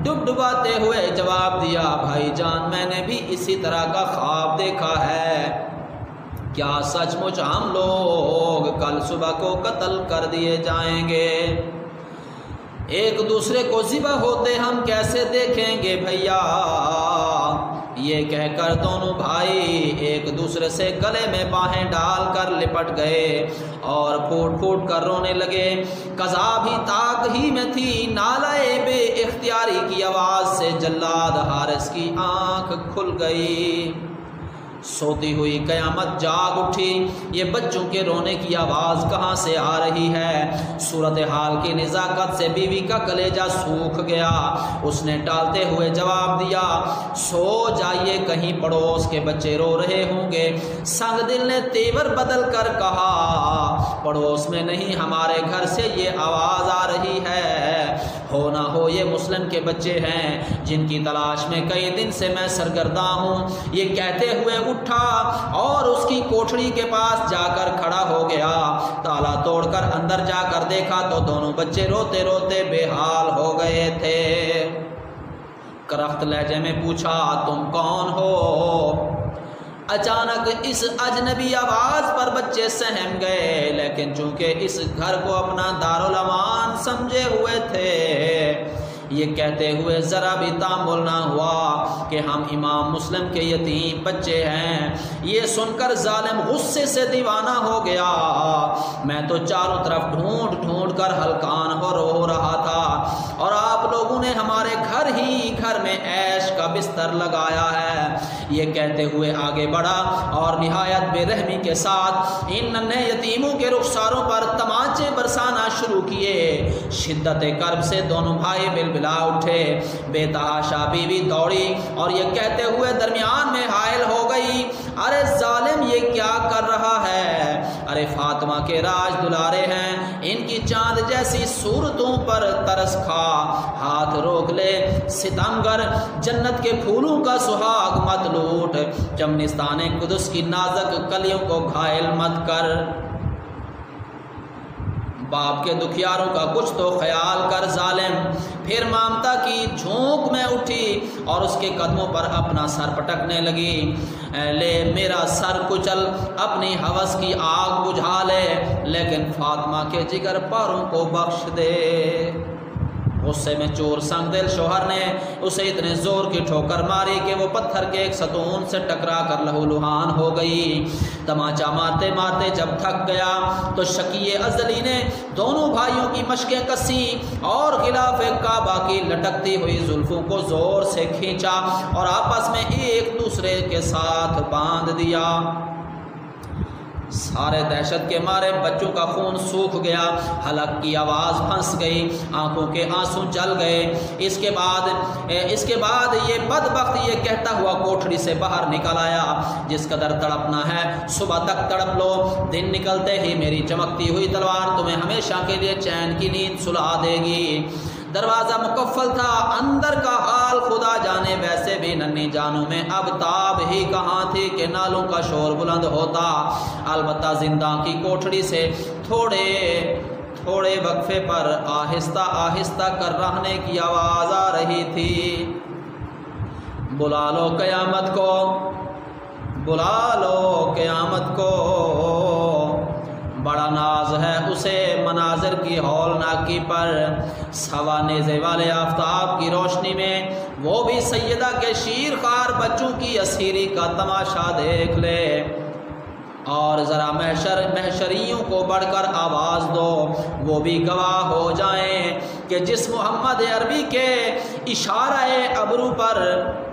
ڈبڈباتے ہوئے جواب دیا، بھائی جان میں نے بھی اسی طرح کا خواب دیکھا ہے، کیا سچ مچ ہم لوگ کل صبح کو قتل کر دیے جائیں گے؟ ایک دوسرے کو ذبح ہوتے ہم کیسے دیکھیں گے بھیا؟ یہ کہہ کر دونوں بھائی ایک دوسرے سے گلے میں باہیں ڈال کر لپٹ گئے اور پھوٹ پھوٹ کر رونے لگے۔ قضا بھی طاق ہی میں تھی، نالے بے اختیاری کی آواز سے جلاد حارث کی آنکھ کھل گئی۔ سوتی ہوئی قیامت جاگ اٹھی، یہ بچوں کے رونے کی آواز کہاں سے آ رہی ہے؟ صورتحال کی نزاکت سے بیوی کا کلیجہ سوکھ گیا۔ اس نے ٹالتے ہوئے جواب دیا، سو جائیے، کہیں پڑوس کے بچے رو رہے ہوں گے۔ سنگ دل نے تیور بدل کر کہا، پڑوس میں نہیں ہمارے گھر سے یہ آواز آ رہی ہے، ہو نہ ہو یہ مسلم کے بچے ہیں جن کی تلاش میں کئی دن سے میں سرگرداں ہوں۔ یہ کہتے ہوئے اٹھا اور اس کی کوٹھڑی کے پاس جا کر کھڑا ہو گیا۔ تالا توڑ کر اندر جا کر دیکھا تو دونوں بچے روتے روتے بے حال ہو گئے تھے۔ کرخت لہجے میں پوچھا، تم کون ہو؟ اچانک اس اجنبی آواز پر بچے سہم گئے، لیکن چونکہ اس گھر کو اپنا دارالامان سمجھے ہوئے تھے، یہ کہتے ہوئے ذرا بھی تامل نہ ہوا کہ ہم امام مسلم کے یتیم بچے ہیں۔ یہ سن کر ظالم غصے سے دیوانہ ہو گیا، میں تو چاروں طرف ڈھونڈ ڈھونڈ کر ہلکان ہو رو رہا تھا، اور آپ لوگوں نے ہمارے گھر میں عیش کا بستر لگایا ہے۔ یہ کہتے ہوئے آگے بڑھا اور نہایت بے رحمی کے ساتھ ان ننھے یتیموں کے رخساروں پر تمانچے برسانا شروع کیے۔ شدت کرب سے دونوں بھائی بلا اٹھے۔ بے تحاشا بیوی دوڑی اور یہ کہتے ہوئے درمیان میں حائل ہو گئی، ارے ظالم یہ کیا کر رہا ہے؟ ارے فاطمہ کے راج دلارے ہیں، ان کی چاند جیسی صورتوں پر ترس کھا، ہاتھ روک لے ستمگر، جنت کے پھولوں کا سہاگ مت لوٹ، چمنستان قدس کی نازک کلیوں کو گھائل مت کر، باپ کے دکھیاروں کا کچھ تو خیال کر ظالم۔ پھر مامتا کی جھونک میں اٹھی اور اس کے قدموں پر اپنا سر پٹکنے لگی، لے میرا سر کچل، اپنی ہوس کی آگ بجھا لے، لیکن فاطمہ کے جگر پاروں کو بخش دے۔ غصے میں چور سنگ دل شوہر نے اسے اتنے زور کی ٹھوکر ماری کہ وہ پتھر کے ایک ستون سے ٹکرا کر لہو لہان ہو گئی۔ تماچا مارتے مارتے جب تھک گیا تو شقی ازلی نے دونوں بھائیوں کی مشقیں کسی اور غلاف کعبہ کی لٹکتی ہوئی زلفوں کو زور سے کھینچا اور آپس میں ایک دوسرے کے ساتھ باندھ دیا۔ سارے دہشت کے مارے بچوں کا خون سوکھ گیا، حلق کی آواز پھنس گئی، آنکھوں کے آنسو جل گئے۔ اس کے بعد یہ بدبخت یہ کہتا ہوا کوٹھڑی سے باہر نکل آیا، جس قدر تڑپنا ہے صبح تک تڑپ لو، دن نکلتے ہی میری چمکتی ہوئی تلوار تمہیں ہمیشہ کے لیے چین کی نیند سلا دے گی۔ دروازہ مقفل تھا، اندر کا حال خدا جانے، ویسے بھی ننھی جانوں میں اب تاب ہی کہاں تھی کہ نالوں کا شور بلند ہوتا۔ البتہ زندہ کی کوٹھڑی سے تھوڑے وقفے پر آہستہ آہستہ کر رہنے کی آواز آ رہی تھی، بلا لو قیامت کو، بلا لو قیامت کو، بڑا ناز ہے اسے مناظر کی ہولناکی پر، سوا نیزے والے آفتاب کی روشنی میں وہ بھی سیدہ کے شیر خوار بچوں کی اسیری کا تماشا دیکھ لے، اور ذرا محشریوں کو بڑھ کر آواز دو، وہ بھی گواہ ہو جائیں کہ جس محمد عربی کے اشارہ ابرو پر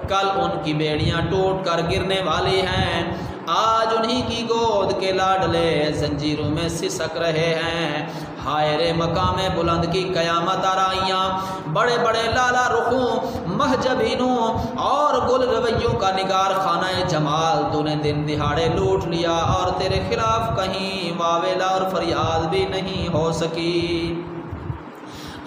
کل ان کی بیڑیاں ٹوٹ کر گرنے والی ہیں، آج انہی کی گود کے لاڈلے زنجیروں میں سسک رہے ہیں۔ ہائے رے مقام بلند کی قیامت آرائیاں، بڑے بڑے لالا رخوں، مہجبینوں اور گل رویوں کا نگار خانہ جمال تو نے دن دہاڑے لوٹ لیا، اور تیرے خلاف کہیں واویلا اور فریاد بھی نہیں ہو سکی۔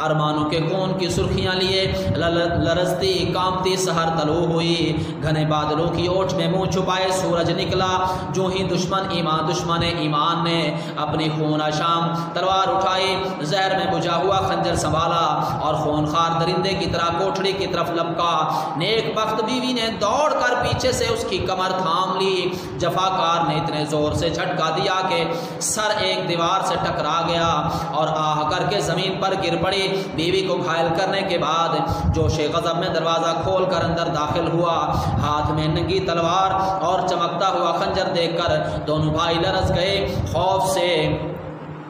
ارمانوں کے خون کی سرخیاں لیے لرزتی کانپتی سحر طلوع ہوئی، گھنے بادلوں کی اوٹ میں منہ چھپائے سورج نکلا، جو ہی دشمن ایمان نے اپنی خون آشام تلوار اٹھائی، زہر میں بجھا ہوا خنجر سنبھالا اور خونخوار درندے کی طرح کوٹھڑی کی طرف لپکا۔ نیک بخت بیوی نے دوڑ کر پیچھے سے اس کی کمر تھام لی، جفاکار نے اتنے زور سے جھٹکا دیا کہ سر ایک دیوار سے ٹکرا گیا اور آہ کر کے زمین پر گر پڑی۔ بیوی کو گھائل کرنے کے بعد جوش غضب میں دروازہ کھول کر اندر داخل ہوا، ہاتھ میں ننگی تلوار اور چمکتا ہوا خنجر دیکھ کر دونوں بھائی لرز گئے، خوف سے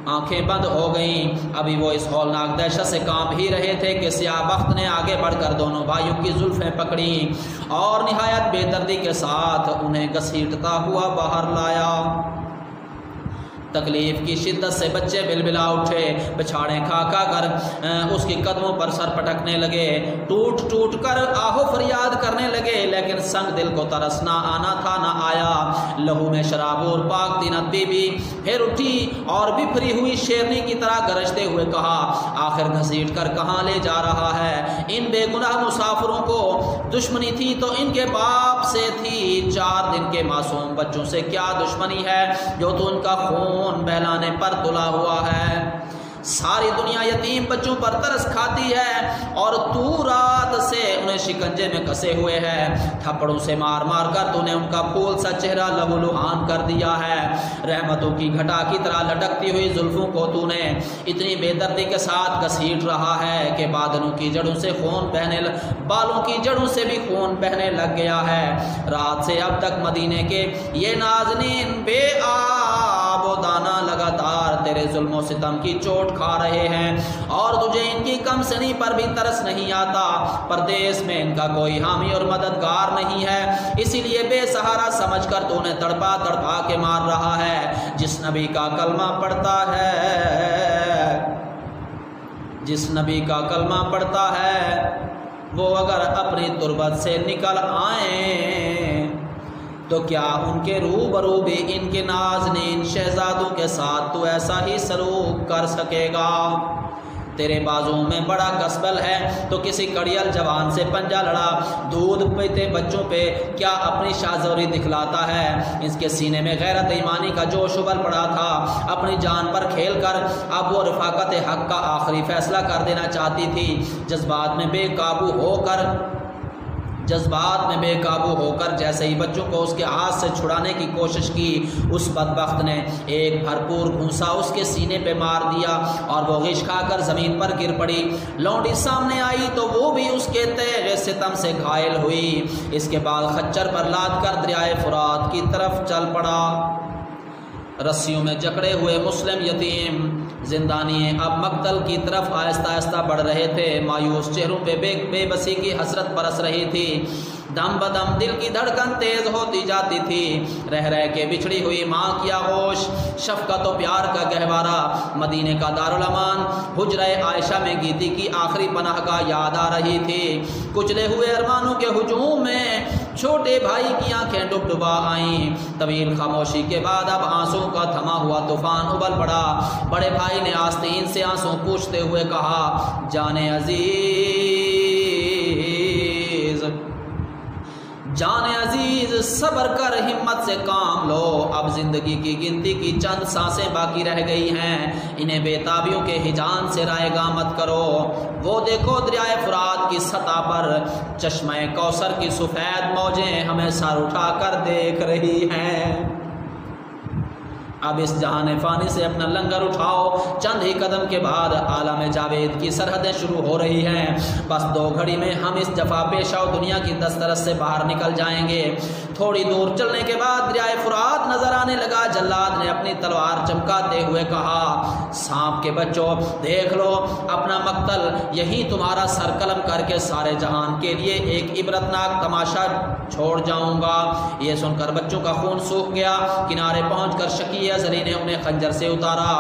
آنکھیں بند ہو گئیں۔ ابھی وہ اس ہولناک دہشت سے کانپ ہی رہے تھے کہ سیاہ بخت نے آگے بڑھ کر دونوں بھائیوں کی زلفیں پکڑیں اور نہایت بے دردی کے ساتھ انہیں گھسیٹتا ہوا باہر لایا۔ تکلیف کی شدت سے بچے بلبلا اٹھے، بچھاڑیں کھا کھا کر اس کے قدموں پر سر پٹکنے لگے، ٹوٹ ٹوٹ کر آہو فریاد کرنے لگے، لیکن سنگ دل کو ترس نہ آنا تھا نہ آیا۔ لہو میں شراب اور پاک دینت بی بی پھر اٹھی اور بپھری ہوئی شیرنی کی طرح گرجتے ہوئے کہا، آخر گھسیٹ کر کہاں لے جا رہا ہے؟ ان بے گناہ مسافروں کو دشمنی تھی تو ان کے باپ سے تھی، 4 دن کے معصوم بچوں سے کیا دشمنی ہے جو تو ان کا خون بہلانے پر تلا ہوا ہے؟ ساری دنیا یتیم بچوں پر ترس کھاتی ہے اور تو رات سے انہیں شکنجے میں کسے ہوئے ہے، تھپڑوں سے مار مار کر تو نے ان کا پھول سا چہرہ لہو لہان کر دیا ہے، رحمتوں کی گھٹا کی طرح لٹکتی ہوئی زلفوں کو تو نے اتنی بے دردی کے ساتھ گھسیٹ رہا ہے کہ بالوں کی جڑوں سے بھی خون بہنے لگ گیا ہے۔ رات سے اب تک مدینے کے یہ نازنین بے آب و دانہ لگاتار تیرے ظلم و ستم کی چوٹ کھا رہے ہیں اور تجھے ان کی کم سنی پر بھی ترس نہیں آتا۔ پردیس میں ان کا کوئی حامی اور مددگار نہیں ہے، اسی لیے بے سہارا سمجھ کر تو نے تڑپا تڑپا کے مار رہا ہے۔ جس نبی کا کلمہ پڑھتا ہے وہ اگر اپنی تربت سے نکل آئیں تو کیا ان کے روبرو بھی ان کے نازنین شہزادوں کے ساتھ تو ایسا ہی سلوک کر سکے گا؟ تیرے بازوں میں بڑا کسبل ہے تو کسی کڑیل جوان سے پنجہ لڑا، دودھ پیتے بچوں پہ کیا اپنی شاذوری دکھلاتا ہے؟ اس کے سینے میں غیرت ایمانی کا جوش ابل پڑا تھا، اپنی جان پر کھیل کر اب وہ رفاقت حق کا آخری فیصلہ کر دینا چاہتی تھی۔ جذبات میں بے قابو ہو کر جیسے ہی بچوں کو اس کے ہاتھ سے چھڑانے کی کوشش کی، اس بدبخت نے ایک بھرپور گھونسا اس کے سینے پہ مار دیا اور وہ غش کھا کر زمین پر گر پڑی۔ لونڈی سامنے آئی تو وہ بھی اس کے تیغ ستم سے گھائل ہوئی، اس کے بعد خچر پر لاد کر دریائے فرات کی طرف چل پڑا۔ رسیوں میں جکڑے ہوئے مسلم یتیم زندانی اب مقتل کی طرف آہستہ آہستہ بڑھ رہے تھے، مایوس چہروں پہ بے بسی کی حسرت برس رہی تھی، دم بدم دل کی دھڑکن تیز ہوتی جاتی تھی، رہ رہ کے بچھڑی ہوئی ماں کی آغوش، شفقت و پیار کا گہوارہ، مدینے کا دارالامان، حجرہ عائشہ میں گیتی کی آخری پناہ کا یاد آ رہی تھی۔ کچلے ہوئے ارمانوں کے ہجوم میں چھوٹے بھائی کی آنکھیں ڈب ڈبا آئیں۔ طویل خاموشی کے بعد اب آنسوں کا تھما ہوا طوفان ابل پڑا۔ بڑے بھائی نے آستین سے آنسوں پوچھتے ہوئے کہا، جان عزیز صبر کر ہمت سے کام لو، اب زندگی کی گنتی کی چند سانسیں باقی رہ گئی ہیں، انہیں بے تابیوں کے ہجان سے رائے گاہ مت کرو۔ وہ دیکھو دریائے فرات کی سطح پر چشمہ کوثر کی سفید موجیں ہمیں سر اٹھا کر دیکھ رہی ہیں۔ اب اس جہان فانی سے اپنا لنگر اٹھاؤ، چند ہی قدم کے بعد عالم جاوید کی سرحدیں شروع ہو رہی ہیں، بس 2 گھڑی میں ہم اس جفا پیشہ دنیا کی دسترس سے باہر نکل جائیں گے۔ تھوڑی دور چلنے کے بعد دریائے فرات نظر آنے لگا۔ جلاد نے اپنی تلوار چمکاتے ہوئے کہا، سانپ کے بچوں دیکھ لو اپنا مقتل، یہی تمہارا سر قلم کر کے سارے جہان کے لیے ایک عبرتناک تماشا چھوڑ جاؤں گا۔ یہ سن کر بچوں کا خون سوکھ گیا۔ کنارے پہنچ کر شکی ازری نے انہیں خنجر سے اتارا،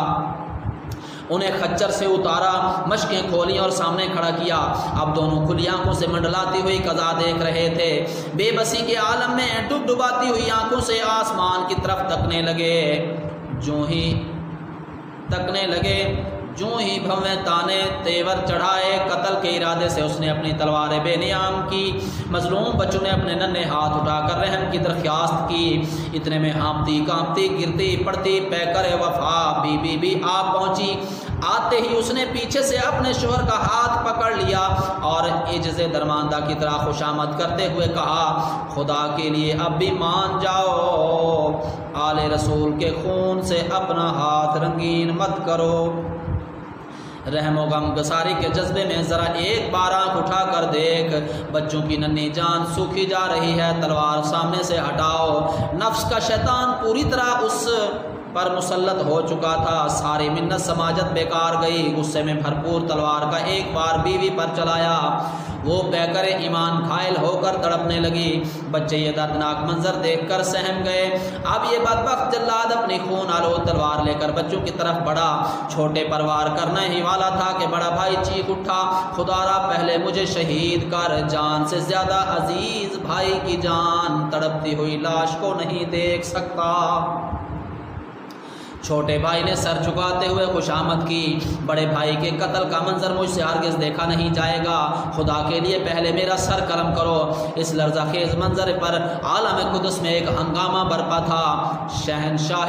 مشقیں کھولی اور سامنے کھڑا کیا۔ اب دونوں کھلی آنکھوں سے منڈلاتی ہوئی قضا دیکھ رہے تھے، بے بسی کے عالم میں ڈب ڈباتی ہوئی آنکھوں سے آسمان کی طرف تکنے لگے۔ جو ہی تکنے لگے جو ہی بھویں تانے تیور چڑھائے، قتل کے ارادے سے اس نے اپنی تلوار بے نیام کی۔ مظلوم بچوں نے اپنے ننھے ہاتھ اٹھا کر رحم کی درخواست کی۔ اتنے میں ہانپتی کانپتی گرتی پڑتی پیکر وفا بی بی بھی آ پہنچی۔ آتے ہی اس نے پیچھے سے اپنے شوہر کا ہاتھ پکڑ لیا اور عجز درماندہ کی طرح خوشامد کرتے ہوئے کہا، خدا کے لیے اب بھی مان جاؤ، آل رسول کے خون سے اپنا ہاتھ رنگین مت کرو۔ رحم و غم گساری کے جذبے میں ذرا ایک بار آنکھ اٹھا کر دیکھ، بچوں کی ننھی جان سوکھی جا رہی ہے، تلوار سامنے سے ہٹاؤ۔ نفس کا شیطان پوری طرح اس پر مسلط ہو چکا تھا، ساری منت سماجت بیکار گئی۔ غصے میں بھرپور تلوار کا ایک بار بیوی پر چلایا، وہ پیکر ایمان گھائل ہو کر تڑپنے لگی۔ بچے یہ دردناک منظر دیکھ کر سہم گئے۔ اب یہ بدبخت جلاد اپنی خون آلود تلوار لے کر بچوں کی طرف بڑھا، چھوٹے پر وار کرنے ہی والا تھا کہ بڑا بھائی چیخ اٹھا، خدا را پہلے مجھے شہید کر، جان سے زیادہ عزیز بھائی کی جان تڑپتی ہوئی لاش کو نہیں دیکھ سکتا۔ چھوٹے بھائی نے سر جھکاتے ہوئے خوشامد کی، بڑے بھائی کے قتل کا منظر مجھ سے ہرگز دیکھا نہیں جائے گا، خدا کے لیے پہلے میرا سر قلم کرو۔ اس لرزہ خیز منظر پر عالم قدس میں ایک ہنگامہ برپا تھا۔ شہنشاہ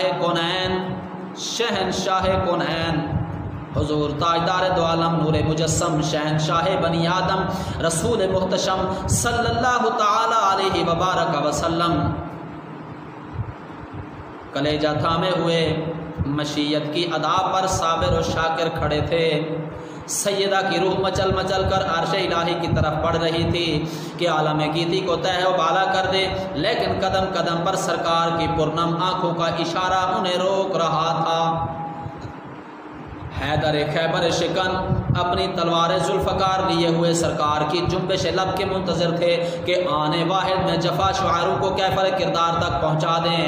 کونین حضور تاجدار دو عالم نور مجسم، شہنشاہ بنی آدم، رسول محتشم صلی اللہ تعالی علیہ وبارک وسلم کلیجہ تھامے ہوئے مشیت کی ادا پر صابر و شاکر کھڑے تھے۔ سیدہ کی روح مچل مچل کر عرش الہی کی طرف بڑھ رہی تھی کہ عالم گیتی کو تہ و بالا کر دے، لیکن قدم قدم پر سرکار کی پرنم آنکھوں کا اشارہ انہیں روک رہا تھا۔ حیدر خیبر شکن اپنی تلوار ذوالفقار لیے ہوئے سرکار کی جنبش لب کے منتظر تھے کہ آنے واحد میں جفا شعاروں کو کیفر کردار تک پہنچا دیں۔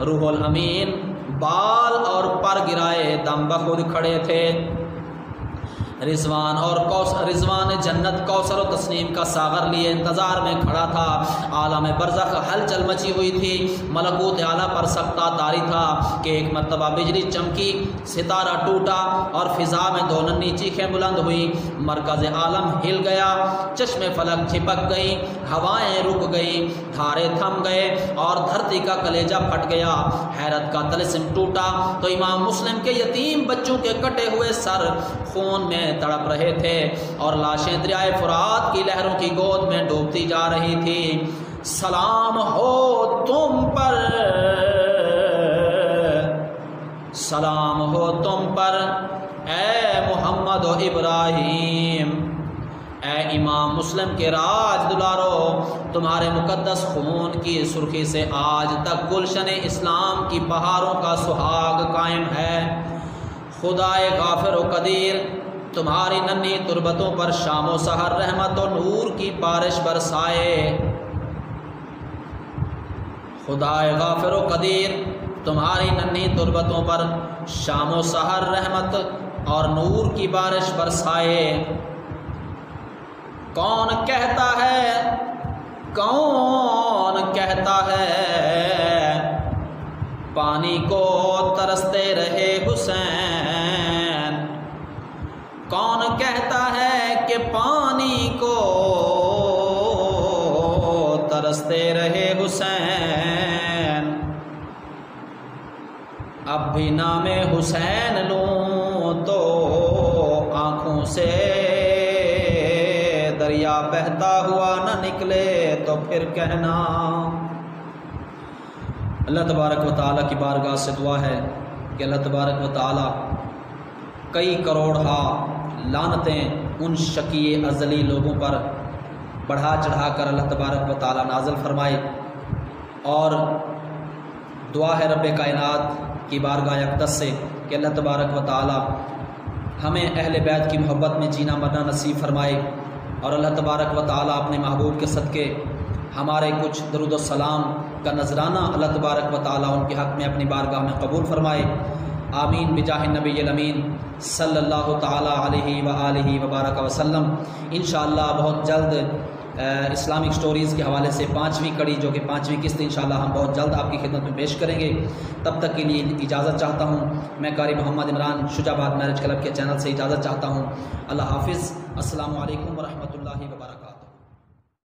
روح الامین بال اور پر گرائے دم بخود کھڑے تھے۔ رضوان جنت کوثر و تسنیم کا ساغر لیے انتظار میں کھڑا تھا۔ عالم برزخ ہلچل مچی ہوئی تھی، ملکوت اعلیٰ پر سکتہ تاری تھا کہ ایک مرتبہ بجلی چمکی، ستارہ ٹوٹا اور فضا میں دو ننھی چیخیں بلند ہوئیں۔ مرکز عالم ہل گیا، چشم فلک چھپک گئی، ہوائیں رک گئیں، دھارے تھم گئے اور دھرتی کا کلیجہ پھٹ گیا۔ حیرت کا طلسم ٹوٹا تو امام مسلم کے یتیم بچوں کے کٹے ہوئے سر خون میں تڑپ رہے تھے اور لاشیں دریائے فرات کی لہروں کی گود میں ڈوبتی جا رہی تھی۔ سلام ہو تم پر، سلام ہو تم پر اے محمد و ابراہیم، اے امام مسلم کے راج دلارو، تمہارے مقدس خون کی سرخی سے آج تک گلشن اسلام کی بہاروں کا سہاگ قائم ہے۔ خدائے غافر و قدیر تمہاری ننھی تربتوں پر شام و سحر رحمت و نور کی بارش برسائے۔ خدائے غافر و قدیر تمہاری ننھی تربتوں پر شام و سحر رحمت اور نور کی بارش برسائے۔ کون کہتا ہے پانی کو ترستے رہے حسین، کون کہتا ہے کہ پانی کو ترستے رہے حسین، اب بھی نام حسین لوں تو آنکھوں سے دریا بہتا ہوا نہ نکلے تو پھر کہنا۔ اللہ تبارک و تعالیٰ کی بارگاہ سے دعا ہے کہ اللہ تبارک و تعالیٰ کئی کروڑہا لعنتیں ان شقی ازلی لوگوں پر بڑھا چڑھا کر اللہ تبارک و تعالیٰ نازل فرمائے، اور دعا ہے رب کائنات کی بارگاہ اقدس سے کہ اللہ تبارک و تعالیٰ ہمیں اہل بیت کی محبت میں جینا مرنا نصیب فرمائے، اور اللہ تبارک و تعالیٰ اپنے محبوب کے صدقے ہمارے کچھ درود و سلام کا نذرانہ اللہ تبارک و تعالیٰ ان کے حق میں اپنی بارگاہ میں قبول فرمائے۔ آمین بجاہ النبی الامین صلی اللہ تعالیٰ علیہ وآلہ وبارک وسلم۔ انشاءاللہ بہت جلد اسلامک سٹوریز کے حوالے سے 5ویں کڑی جو کہ 5ویں قسط انشاءاللہ ہم بہت جلد آپ کی خدمت میں پیش کریں گے۔ تب تک کے لیے اجازت چاہتا ہوں، میں قاری محمد عمران شجاع آباد میرج کلب کے چینل سے اجازت چاہتا ہوں۔ اللہ حافظ، السلام علیکم ورحمۃ اللہ۔